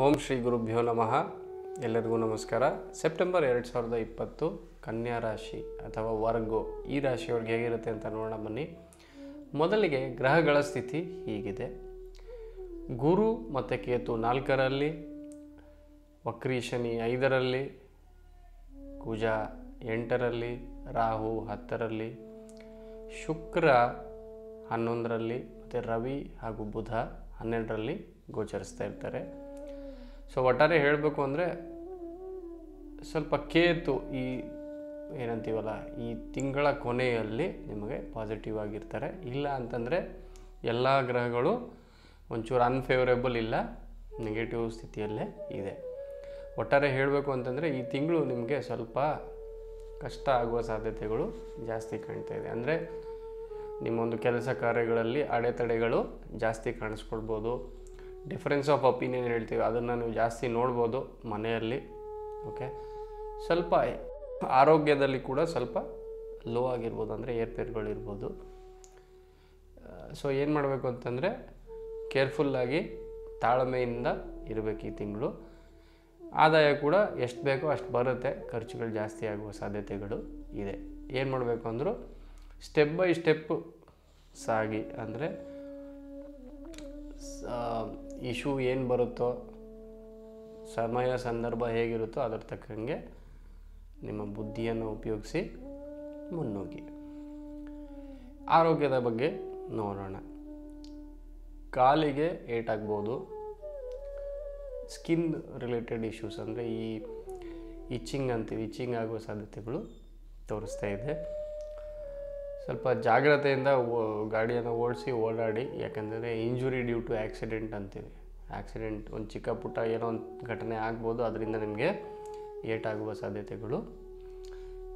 ಓಂ ಶ್ರೀ ಗುರುಭ್ಯೋ ನಮಃ. ಎಲ್ಲರಿಗೂ ನಮಸ್ಕಾರ. ಸೆಪ್ಟೆಂಬರ್ 2020 ಕನ್ಯಾ ರಾಶಿ ಅಥವಾ ವರ್ಗೋ ಈ ರಾಶಿಯವ್ರಿಗೆ ಹೇಗಿರುತ್ತೆ ಅಂತ ನೋಡೋಣ ಬನ್ನಿ. ಮೊದಲಿಗೆ ಗ್ರಹಗಳ ಸ್ಥಿತಿ ಹೀಗಿದೆ. ಗುರು ಮತ್ತು ಕೇತು 4ರಲ್ಲಿ, ವಕ್ರಿ ಶನಿ 5ರಲ್ಲಿ, ಕುಜ 8ರಲ್ಲಿ, ರಾಹು 10ರಲ್ಲಿ, ಶುಕ್ರ 11ರಲ್ಲಿ ಮತ್ತು ರವಿ ಹಾಗೂ ಬುಧ 12ರಲ್ಲಿ ಗೋಚರಿಸ್ತಾ ಇರ್ತಾರೆ. ಸೊ ಒಟ್ಟಾರೆ ಹೇಳಬೇಕು ಅಂದರೆ ಸ್ವಲ್ಪ ಕೇತು ಈ ಏನಂತೀವಲ್ಲ ಈ ತಿಂಗಳ ಕೊನೆಯಲ್ಲಿ ನಿಮಗೆ ಪಾಸಿಟಿವ್ ಆಗಿರ್ತಾರೆ. ಇಲ್ಲ ಅಂತಂದರೆ ಎಲ್ಲ ಗ್ರಹಗಳು ಒಂಚೂರು ಅನ್ಫೇವರೇಬಲ್ ಇಲ್ಲ, ನೆಗೆಟಿವ್ ಸ್ಥಿತಿಯಲ್ಲೇ ಇದೆ. ಒಟ್ಟಾರೆ ಹೇಳಬೇಕು ಅಂತಂದರೆ ಈ ತಿಂಗಳು ನಿಮಗೆ ಸ್ವಲ್ಪ ಕಷ್ಟ ಆಗುವ ಸಾಧ್ಯತೆಗಳು ಜಾಸ್ತಿ ಕಾಣ್ತಾ ಇದೆ. ಅಂದರೆ ನಿಮ್ಮೊಂದು ಕೆಲಸ ಕಾರ್ಯಗಳಲ್ಲಿ ಅಡೆತಡೆಗಳು ಜಾಸ್ತಿ ಕಾಣಿಸ್ಕೊಳ್ಬೋದು. ಡಿಫರೆನ್ಸ್ ಆಫ್ ಒಪಿನಿಯನ್ ಹೇಳ್ತೀವಿ, ಅದನ್ನು ನೀವು ಜಾಸ್ತಿ ನೋಡ್ಬೋದು ಮನೆಯಲ್ಲಿ. ಓಕೆ, ಸ್ವಲ್ಪ ಆರೋಗ್ಯದಲ್ಲಿ ಕೂಡ ಸ್ವಲ್ಪ ಲೋ ಆಗಿರ್ಬೋದು, ಅಂದರೆ ಏರ್ಪೇರುಗಳಿರ್ಬೋದು. ಸೊ ಏನು ಮಾಡಬೇಕು ಅಂತಂದರೆ ಕೇರ್ಫುಲ್ಲಾಗಿ ತಾಳ್ಮೆಯಿಂದ ಇರಬೇಕು ಈ ತಿಂಗಳು. ಆದಾಯ ಕೂಡ ಎಷ್ಟು ಬೇಕೋ ಅಷ್ಟು ಬರುತ್ತೆ, ಖರ್ಚುಗಳು ಜಾಸ್ತಿ ಆಗುವ ಸಾಧ್ಯತೆಗಳು ಇದೆ. ಏನು ಮಾಡಬೇಕು ಅಂದರೂ ಸ್ಟೆಪ್ ಬೈ ಸ್ಟೆಪ್ ಸಾಗಿ, ಅಂದರೆ ಇಶ್ಯೂ ಏನು ಬರುತ್ತೋ, ಸಮಯ ಸಂದರ್ಭ ಹೇಗಿರುತ್ತೋ ಅದರ ತಕ್ಕಂಗೆ ನಿಮ್ಮ ಬುದ್ಧಿಯನ್ನು ಉಪಯೋಗಿಸಿ ಮುನ್ನುಗ್ಗಿ. ಆರೋಗ್ಯದ ಬಗ್ಗೆ ನೋಡೋಣ. ಕಾಲಿಗೆ ಏಟಾಗ್ಬೋದು, ಸ್ಕಿನ್ ರಿಲೇಟೆಡ್ ಇಶ್ಯೂಸ್ ಅಂದರೆ ಈ ಇಚ್ಚಿಂಗ್ ಅಂತೀವಿ, ಇಚ್ಚಿಂಗ್ ಆಗುವ ಸಾಧ್ಯತೆಗಳು ತೋರಿಸ್ತಾ ಇದೆ. ಸ್ವಲ್ಪ ಜಾಗ್ರತೆಯಿಂದ ಗಾಡಿಯನ್ನು ಓಡಾಡಿ, ಯಾಕಂದರೆ ಇಂಜುರಿ ಡ್ಯೂ ಟು ಆ್ಯಕ್ಸಿಡೆಂಟ್ ಅಂತೀವಿ. ಆ್ಯಕ್ಸಿಡೆಂಟ್ ಒಂದು ಚಿಕ್ಕ ಪುಟ್ಟ ಏನೋ ಒಂದು ಘಟನೆ ಆಗ್ಬೋದು, ಅದರಿಂದ ನಿಮಗೆ ಏಟಾಗುವ ಸಾಧ್ಯತೆಗಳು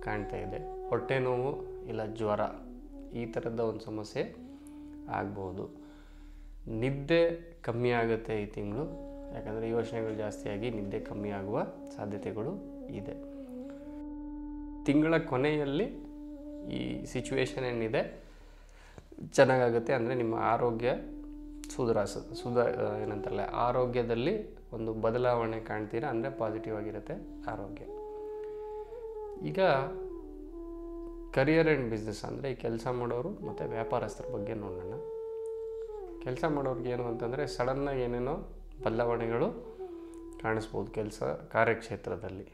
ಕಾಣ್ತಾ ಇದೆ. ಹೊಟ್ಟೆ ನೋವು ಇಲ್ಲ ಜ್ವರ ಈ ಥರದ ಒಂದು ಸಮಸ್ಯೆ ಆಗ್ಬೋದು. ನಿದ್ದೆ ಕಮ್ಮಿ ಆಗುತ್ತೆ ಈ ತಿಂಗಳು, ಯಾಕಂದರೆ ಯೋಚನೆಗಳು ಜಾಸ್ತಿಯಾಗಿ ನಿದ್ದೆ ಕಮ್ಮಿ ಆಗುವ ಸಾಧ್ಯತೆಗಳು ಇದೆ. ತಿಂಗಳ ಕೊನೆಯಲ್ಲಿ ಈ ಸಿಚುವೇಶನ್ ಏನಿದೆ ಚೆನ್ನಾಗಾಗುತ್ತೆ. ಅಂದರೆ ನಿಮ್ಮ ಆರೋಗ್ಯ ಏನಂತಾರಲ್ಲ, ಆರೋಗ್ಯದಲ್ಲಿ ಒಂದು ಬದಲಾವಣೆ ಕಾಣ್ತೀರಾ, ಅಂದರೆ ಪಾಸಿಟಿವ್ ಆಗಿರುತ್ತೆ ಆರೋಗ್ಯ. ಈಗ ಕರಿಯರ್ ಆ್ಯಂಡ್ ಬಿಸ್ನೆಸ್ ಅಂದರೆ ಈ ಕೆಲಸ ಮಾಡೋರು ಮತ್ತು ವ್ಯಾಪಾರಸ್ಥರ ಬಗ್ಗೆ ನೋಡೋಣ. ಕೆಲಸ ಮಾಡೋರಿಗೆ ಏನು ಅಂತಂದರೆ ಸಡನ್ನಾಗಿ ಏನೇನೋ ಬದಲಾವಣೆಗಳು ಕಾಣಿಸ್ಬೋದು ಕೆಲಸ ಕಾರ್ಯಕ್ಷೇತ್ರದಲ್ಲಿ.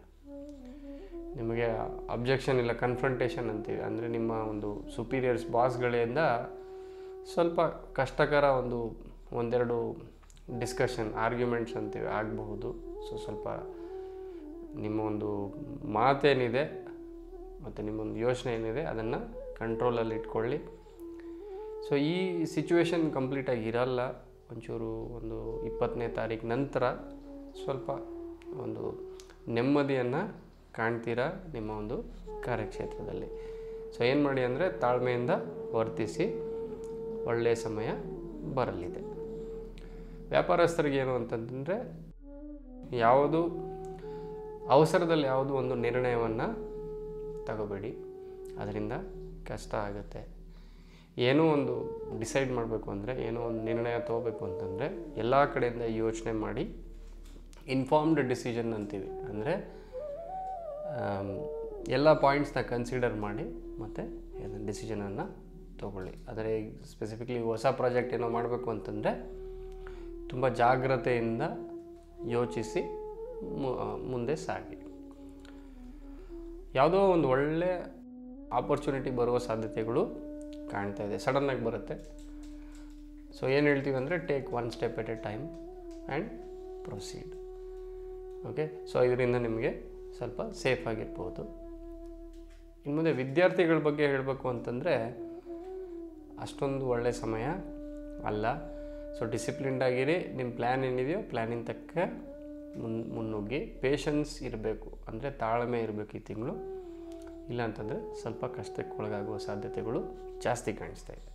ನಿಮಗೆ ಅಬ್ಜೆಕ್ಷನ್ ಇಲ್ಲ ಕನ್ಫ್ರಂಟೇಷನ್ ಅಂತೀವಿ, ಅಂದರೆ ನಿಮ್ಮ ಒಂದು ಸುಪೀರಿಯರ್ಸ್ ಬಾಸ್ಗಳಿಂದ ಸ್ವಲ್ಪ ಕಷ್ಟಕರ ಒಂದೆರಡು ಡಿಸ್ಕಷನ್ ಆರ್ಗ್ಯುಮೆಂಟ್ಸ್ ಅಂತೀವಿ ಆಗಬಹುದು. ಸೊ ಸ್ವಲ್ಪ ನಿಮ್ಮ ಒಂದು ಮಾತೇನಿದೆ ಮತ್ತು ನಿಮ್ಮೊಂದು ಯೋಚನೆ ಏನಿದೆ ಅದನ್ನು ಕಂಟ್ರೋಲಲ್ಲಿ ಇಟ್ಕೊಳ್ಳಿ. ಸೊ ಈ ಸಿಚುವೇಶನ್ ಕಂಪ್ಲೀಟಾಗಿ ಇರಲ್ಲ, ಒಂಚೂರು 20ನೇ ತಾರೀಕು ನಂತರ ಸ್ವಲ್ಪ ಒಂದು ನೆಮ್ಮದಿಯನ್ನು ಕಾಣ್ತೀರಾ ನಿಮ್ಮ ಒಂದು ಕಾರ್ಯಕ್ಷೇತ್ರದಲ್ಲಿ. ಸೊ ಏನು ಮಾಡಿ ಅಂದರೆ ತಾಳ್ಮೆಯಿಂದ ವರ್ತಿಸಿ, ಒಳ್ಳೆಯ ಸಮಯ ಬರಲಿದೆ. ವ್ಯಾಪಾರಸ್ಥರಿಗೆ ಏನು ಅಂತಂದರೆ ಯಾವುದು ಅವಸರದಲ್ಲಿ ಯಾವುದು ಒಂದು ನಿರ್ಣಯವನ್ನು ತಗೋಬೇಡಿ, ಅದರಿಂದ ಕಷ್ಟ ಆಗುತ್ತೆ. ಏನೋ ಒಂದು ಡಿಸೈಡ್ ಮಾಡಬೇಕು ಅಂದರೆ, ಏನೋ ಒಂದು ನಿರ್ಣಯ ತೊಗೋಬೇಕು ಅಂತಂದರೆ ಎಲ್ಲ ಕಡೆಯಿಂದ ಯೋಚನೆ ಮಾಡಿ ಇನ್ಫಾರ್ಮ್ಡ್ ಡಿಸಿಷನ್ ಅಂತೀವಿ, ಅಂದರೆ ಎಲ್ಲ ಪಾಯಿಂಟ್ಸ್ನ ಕನ್ಸಿಡರ್ ಮಾಡಿ ಮತ್ತು ಡಿಸಿಷನನ್ನು ತೊಗೊಳ್ಳಿ. ಆದರೆ ಸ್ಪೆಸಿಫಿಕ್ಲಿ ಹೊಸ ಪ್ರಾಜೆಕ್ಟ್ ಏನೋ ಮಾಡಬೇಕು ಅಂತಂದರೆ ತುಂಬ ಜಾಗ್ರತೆಯಿಂದ ಯೋಚಿಸಿ ಮುಂದೆ ಸಾಗಿ. ಯಾವುದೋ ಒಂದು ಒಳ್ಳೆಯ ಆಪರ್ಚುನಿಟಿ ಬರುವ ಸಾಧ್ಯತೆಗಳು ಕಾಣ್ತಾ ಇದೆ, ಸಡನ್ನಾಗಿ ಬರುತ್ತೆ. ಸೊ ಏನು ಹೇಳ್ತೀವಿ ಅಂದರೆ take one step at a time and proceed. Okay, so ಇದರಿಂದ ನಿಮಗೆ ಸ್ವಲ್ಪ ಸೇಫ್ ಆಗಿರ್ಬೋದು. ಇನ್ನು ಮುಂದೆ ವಿದ್ಯಾರ್ಥಿಗಳ ಬಗ್ಗೆ ಹೇಳಬೇಕು ಅಂತಂದರೆ ಅಷ್ಟೊಂದು ಒಳ್ಳೆಯ ಸಮಯ ಅಲ್ಲ. ಸೊ ಡಿಸಿಪ್ಲಿನ್ಡ್ ಆಗಿರಿ, ನಿಮ್ಮ ಪ್ಲ್ಯಾನ್ ಏನಿದೆಯೋ ಪ್ಲ್ಯಾನಿನ ತಕ್ಕ ಮುನ್ನುಗ್ಗಿ. ಪೇಷನ್ಸ್ ಇರಬೇಕು, ಅಂದರೆ ತಾಳ್ಮೆ ಇರಬೇಕು ಈ ತಿಂಗಳು. ಇಲ್ಲ ಅಂತಂದರೆ ಸ್ವಲ್ಪ ಕಷ್ಟಕ್ಕೆ ಒಳಗಾಗುವ ಸಾಧ್ಯತೆಗಳು ಜಾಸ್ತಿ ಕಾಣಿಸ್ತಾ ಇದೆ.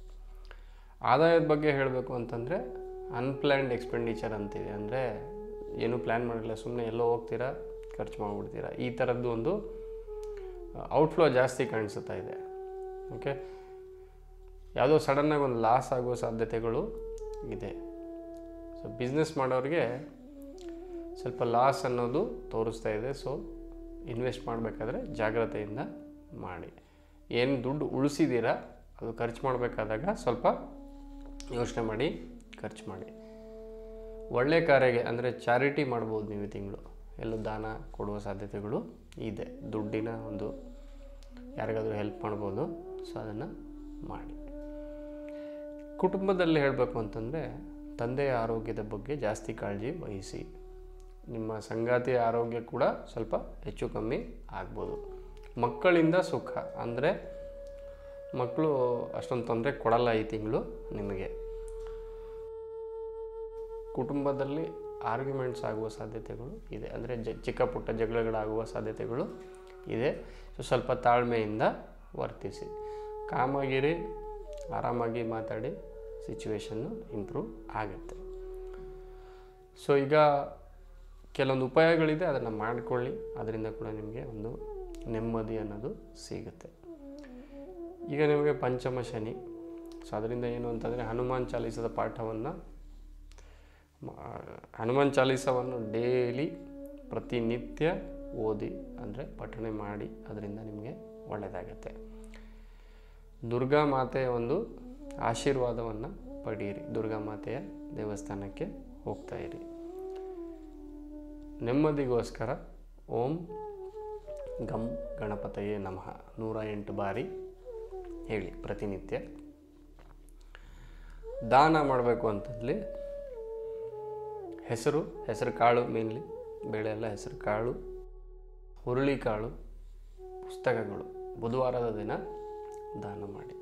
ಆದಾಯದ ಬಗ್ಗೆ ಹೇಳಬೇಕು ಅಂತಂದರೆ ಅನ್ಪ್ಲ್ಯಾನ್ಡ್ ಎಕ್ಸ್ಪೆಂಡಿಚರ್ ಅಂತೀವಿ, ಅಂದರೆ ಏನೂ ಪ್ಲ್ಯಾನ್ ಮಾಡಿಲ್ಲ, ಸುಮ್ಮನೆ ಎಲ್ಲೋ ಹೋಗ್ತೀರಾ ಖರ್ಚು ಮಾಡಿಬಿಡ್ತೀರಾ, ಈ ಥರದ್ದು ಒಂದು ಔಟ್ಫ್ಲೋ ಜಾಸ್ತಿ ಕಾಣಿಸುತ್ತಾ ಇದೆ. ಓಕೆ, ಯಾವುದೋ ಸಡನ್ನಾಗಿ ಒಂದು ಲಾಸ್ ಆಗುವ ಸಾಧ್ಯತೆಗಳು ಇದೆ. ಸೊ ಬಿಸ್ನೆಸ್ ಮಾಡೋರಿಗೆ ಸ್ವಲ್ಪ ಲಾಸ್ ಅನ್ನೋದು ತೋರಿಸ್ತಾ ಇದೆ. ಸೊ ಇನ್ವೆಸ್ಟ್ ಮಾಡಬೇಕಾದ್ರೆ ಜಾಗ್ರತೆಯಿಂದ ಮಾಡಿ. ಏನು ದುಡ್ಡು ಉಳಿಸಿದ್ದೀರಾ ಅದು ಖರ್ಚು ಮಾಡಬೇಕಾದಾಗ ಸ್ವಲ್ಪ ಯೋಚನೆ ಮಾಡಿ ಖರ್ಚು ಮಾಡಿ. ಒಳ್ಳೆ ಕಾರ್ಯಕ್ಕೆ ಅಂದರೆ ಚಾರಿಟಿ ಮಾಡ್ಬೋದು ನೀವು ಈ ತಿಂಗಳು. ಎಲ್ಲೂ ದಾನ ಕೊಡುವ ಸಾಧ್ಯತೆಗಳು ಇದೆ. ದುಡ್ಡಿನ ಒಂದು ಯಾರಿಗಾದರೂ ಹೆಲ್ಪ್ ಮಾಡ್ಬೋದು. ಸೊ ಅದನ್ನು ಮಾಡಿ. ಕುಟುಂಬದಲ್ಲಿ ಹೇಳಬೇಕು ಅಂತಂದರೆ ತಂದೆಯ ಆರೋಗ್ಯದ ಬಗ್ಗೆ ಜಾಸ್ತಿ ಕಾಳಜಿ ವಹಿಸಿ. ನಿಮ್ಮ ಸಂಗಾತಿಯ ಆರೋಗ್ಯ ಕೂಡ ಸ್ವಲ್ಪ ಹೆಚ್ಚು ಕಮ್ಮಿ ಆಗ್ಬೋದು. ಮಕ್ಕಳಿಂದ ಸುಖ ಅಂದರೆ ಮಕ್ಕಳು ಅಷ್ಟೊಂದು ತೊಂದರೆ ಕೊಡಲ್ಲ ಈ ತಿಂಗಳು ನಿಮಗೆ. ಕುಟುಂಬದಲ್ಲಿ ಆರ್ಗ್ಯುಮೆಂಟ್ಸ್ ಆಗುವ ಸಾಧ್ಯತೆಗಳು ಇದೆ, ಅಂದರೆ ಚಿಕ್ಕ ಪುಟ್ಟ ಜಗಳಗಳಾಗುವ ಸಾಧ್ಯತೆಗಳು ಇದೆ. ಸೊ ಸ್ವಲ್ಪ ತಾಳ್ಮೆಯಿಂದ ವರ್ತಿಸಿ, ಕಾಮಾಗಿರಿ, ಆರಾಮಾಗಿ ಮಾತಾಡಿ, ಸಿಚುವೇಶನ್ನು ಇಂಪ್ರೂವ್ ಆಗುತ್ತೆ. ಸೊ ಈಗ ಕೆಲವೊಂದು ಉಪಾಯಗಳಿದೆ, ಅದನ್ನು ಮಾಡಿಕೊಳ್ಳಿ. ಅದರಿಂದ ಕೂಡ ನಿಮಗೆ ಒಂದು ನೆಮ್ಮದಿ ಅನ್ನೋದು ಸಿಗುತ್ತೆ. ಈಗ ನಿಮಗೆ ಪಂಚಮ ಶನಿ. ಸೊ ಅದರಿಂದ ಏನು ಅಂತಂದರೆ ಹನುಮಾನ್ ಚಾಲೀಸವನ್ನು ಡೈಲಿ ಪ್ರತಿನಿತ್ಯ ಓದಿ, ಅಂದರೆ ಪಠಣೆ ಮಾಡಿ, ಅದರಿಂದ ನಿಮಗೆ ಒಳ್ಳೆಯದಾಗತ್ತೆ. ದುರ್ಗಾ ಮಾತೆಯ ಒಂದು ಆಶೀರ್ವಾದವನ್ನು ಪಡೆಯಿರಿ. ದುರ್ಗಾ ಮಾತೆಯ ದೇವಸ್ಥಾನಕ್ಕೆ ಹೋಗ್ತಾ ಇರಿ. ನೆಮ್ಮದಿಗೋಸ್ಕರ ಓಂ ಗಂ ಗಣಪತಯೇ ನಮಃ 108 ಬಾರಿ ಹೇಳಿ ಪ್ರತಿನಿತ್ಯ. ದಾನ ಮಾಡಬೇಕು ಅಂತಂದರೆ ಹೆಸರು ಕಾಳು, ಮೇನ್ಲಿ ಬೇಳೆ ಎಲ್ಲ ಹೆಸರು ಕಾಳು, ಹುರುಳಿಕಾಳು, ಪುಸ್ತಕಗಳು ಬುಧವಾರದ ದಿನ ದಾನ ಮಾಡಿ.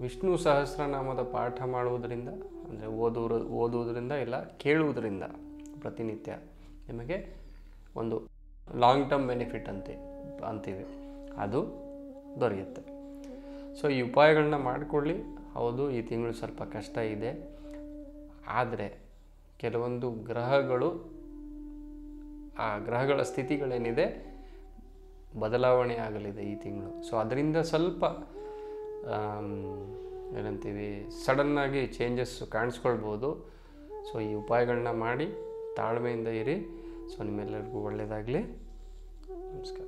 ವಿಷ್ಣು ಸಹಸ್ರನಾಮದ ಪಾಠ ಮಾಡುವುದರಿಂದ, ಅಂದರೆ ಓದುವುದರಿಂದ ಇಲ್ಲ ಕೇಳುವುದರಿಂದ ಪ್ರತಿನಿತ್ಯ ನಿಮಗೆ ಒಂದು ಲಾಂಗ್ ಟರ್ಮ್ ಬೆನಿಫಿಟ್ ಅಂತೀವಿ, ಅದು ದೊರೆಯುತ್ತೆ. ಸೊ ಈ ಉಪಾಯಗಳನ್ನ ಮಾಡಿಕೊಳ್ಳಿ. ಹೌದು, ಈ ತಿಂಗಳು ಸ್ವಲ್ಪ ಕಷ್ಟ ಇದೆ, ಆದರೆ ಕೆಲವೊಂದು ಆ ಗ್ರಹಗಳ ಸ್ಥಿತಿಗಳೇನಿದೆ ಬದಲಾವಣೆ ಆಗಲಿದೆ ಈ ತಿಂಗಳು. ಸೊ ಅದರಿಂದ ಸ್ವಲ್ಪ ಏನಂತೀವಿ ಸಡನ್ನಾಗಿ ಚೇಂಜಸ್ ಕಾಣಿಸ್ಕೊಳ್ಬೋದು. ಸೊ ಈ ಉಪಾಯಗಳನ್ನ ಮಾಡಿ ತಾಳ್ಮೆಯಿಂದ ಇರಿ. ಸೊ ನಿಮ್ಮೆಲ್ಲರಿಗೂ ಒಳ್ಳೆಯದಾಗಲಿ. ನಮಸ್ಕಾರ.